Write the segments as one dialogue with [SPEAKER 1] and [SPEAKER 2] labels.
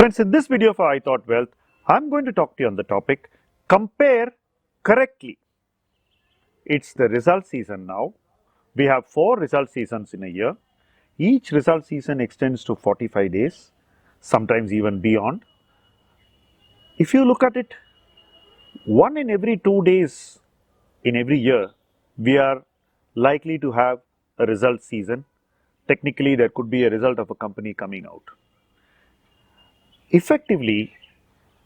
[SPEAKER 1] Friends, in this video for I Thought Wealth, I'm going to talk to you on the topic compare correctly. It's the result season now. We have 4 result seasons in a year. Each result season extends to 45 days, sometimes even beyond. If you look at it, 1 in every 2 days in every year, we are likely to have a result season. Technically, there could be a result of a company coming out. Effectively,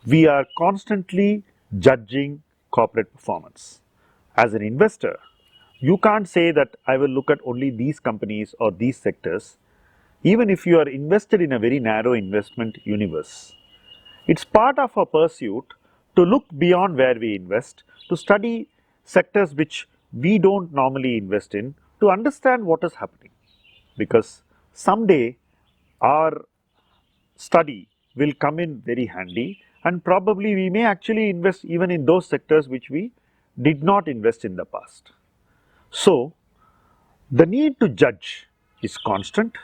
[SPEAKER 1] we are constantly judging corporate performance. As an investor, you can't say that I will look at only these companies or these sectors, even if you are invested in a very narrow investment universe. It's part of our pursuit to look beyond where we invest, to study sectors which we don't normally invest in, to understand what is happening. Because someday our study will come in very handy, and probably we may actually invest even in those sectors which we did not invest in the past. So, the need to judge is constant.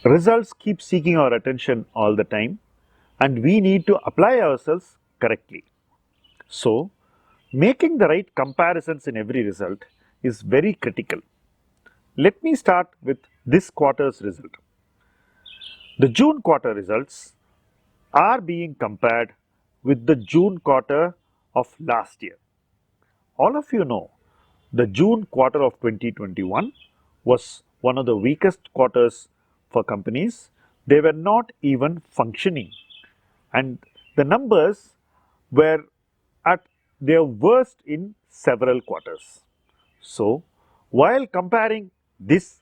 [SPEAKER 1] Results keep seeking our attention all the time, and we need to apply ourselves correctly. So, making the right comparisons in every result is very critical. Let me start with this quarter's result. The June quarter results are being compared with the June quarter of last year. All of you know the June quarter of 2021 was one of the weakest quarters for companies. They were not even functioning, and the numbers were at their worst in several quarters. So, while comparing this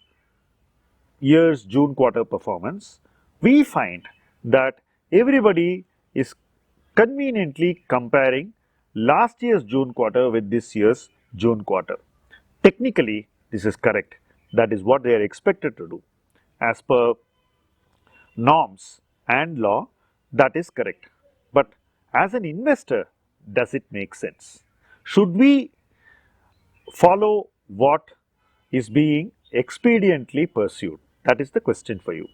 [SPEAKER 1] year's June quarter performance, we find that everybody is conveniently comparing last year's June quarter with this year's June quarter. Technically, this is correct. That is what they are expected to do. As per norms and law, that is correct. But as an investor, does it make sense? Should we follow what is being expediently pursued? That is the question for you.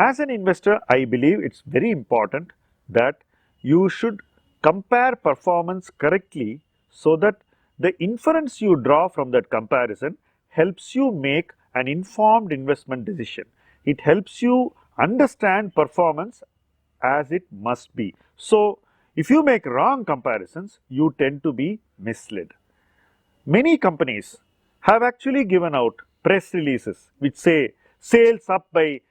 [SPEAKER 1] As an investor, I believe it's very important that you should compare performance correctly so that the inference you draw from that comparison helps you make an informed investment decision. It helps you understand performance as it must be. So, if you make wrong comparisons, you tend to be misled. Many companies have actually given out press releases which say sales up by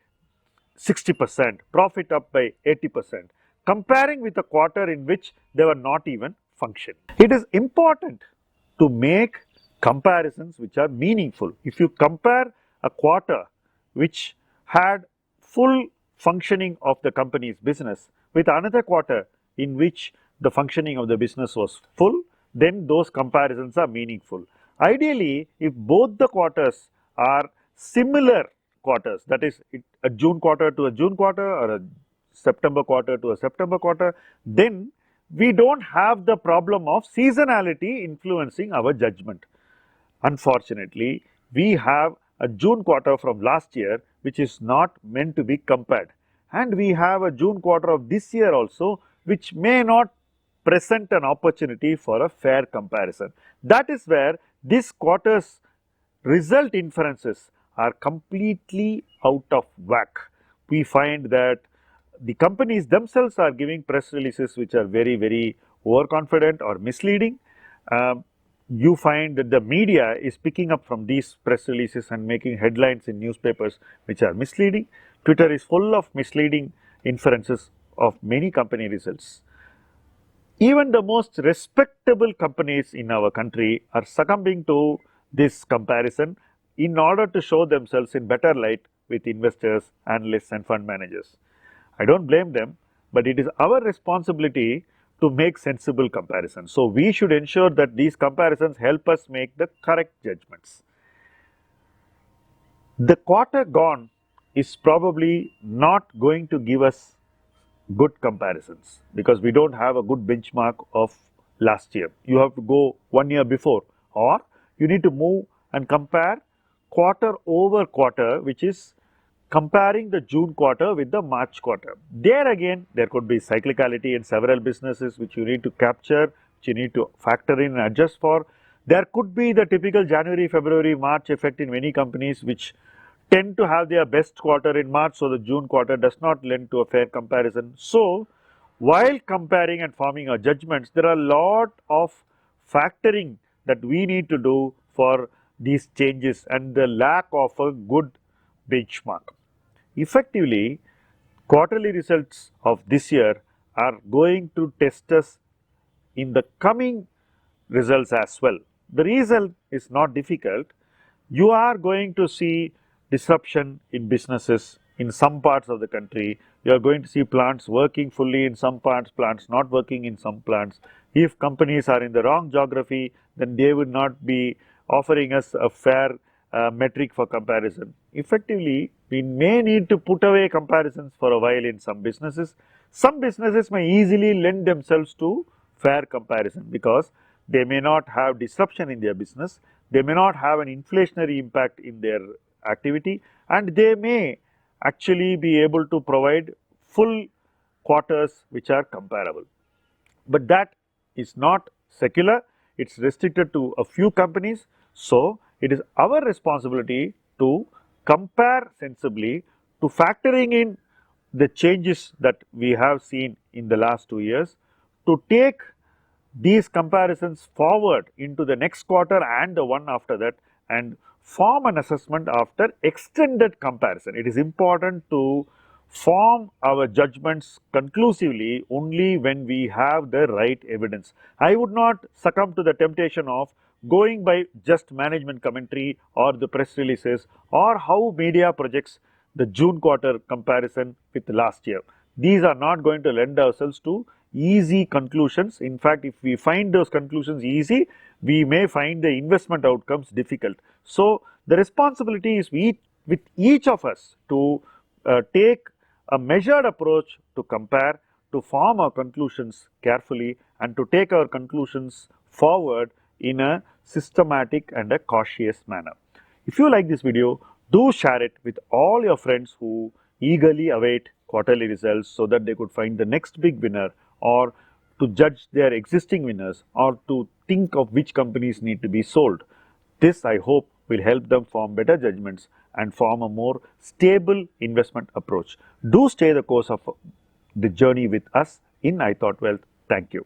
[SPEAKER 1] 60%, profit up by 80%, comparing with a quarter in which they were not even functioning. It is important to make comparisons which are meaningful. If you compare a quarter which had full functioning of the company's business with another quarter in which the functioning of the business was full, then those comparisons are meaningful. Ideally, if both the quarters are similar quarters, that is a June quarter to a June quarter or a September quarter to a September quarter, then we don't have the problem of seasonality influencing our judgment. Unfortunately, we have a June quarter from last year which is not meant to be compared, and we have a June quarter of this year also which may not present an opportunity for a fair comparison. That is where this quarter's result inferences are completely out of whack. We find that the companies themselves are giving press releases which are very overconfident or misleading. You find that the media is picking up from these press releases and making headlines in newspapers which are misleading. Twitter is full of misleading inferences of many company results. Even the most respectable companies in our country are succumbing to this comparison in order to show themselves in better light with investors, analysts and fund managers. I don't blame them, but it is our responsibility to make sensible comparisons. So, we should ensure that these comparisons help us make the correct judgments. The quarter gone is probably not going to give us good comparisons because we don't have a good benchmark of last year. You have to go 1 year before, or you need to move and compare quarter over quarter, which is comparing the June quarter with the March quarter. There again, there could be cyclicality in several businesses which you need to capture, which you need to factor in and adjust for. There could be the typical January, February, March effect in many companies which tend to have their best quarter in March, so the June quarter does not lend to a fair comparison. So, while comparing and forming our judgments, there are a lot of factoring that we need to do for these changes and the lack of a good benchmark. Effectively, quarterly results of this year are going to test us in the coming results as well. The result is not difficult. You are going to see disruption in businesses in some parts of the country. You are going to see plants working fully in some parts, plants not working in some plants. If companies are in the wrong geography, then they would not be offering us a fair metric for comparison. Effectively, we may need to put away comparisons for a while in some businesses. Some businesses may easily lend themselves to fair comparison because they may not have disruption in their business, they may not have an inflationary impact in their activity, and they may actually be able to provide full quarters which are comparable. But that is not secular, it is restricted to a few companies. So, it is our responsibility to compare sensibly, to factoring in the changes that we have seen in the last 2 years, to take these comparisons forward into the next quarter and the one after that, and form an assessment after extended comparison. It is important to form our judgments conclusively only when we have the right evidence. I would not succumb to the temptation of going by just management commentary or the press releases or how media projects the June quarter comparison with last year. These are not going to lend ourselves to easy conclusions. In fact, if we find those conclusions easy, we may find the investment outcomes difficult. So, the responsibility is with each of us to take a measured approach to compare, to form our conclusions carefully, and to take our conclusions forward in a systematic and a cautious manner. If you like this video, do share it with all your friends who eagerly await quarterly results so that they could find the next big winner, or to judge their existing winners, or to think of which companies need to be sold. This, I hope, will help them form better judgments and form a more stable investment approach. Do stay the course of the journey with us in I Thought Wealth. Thank you.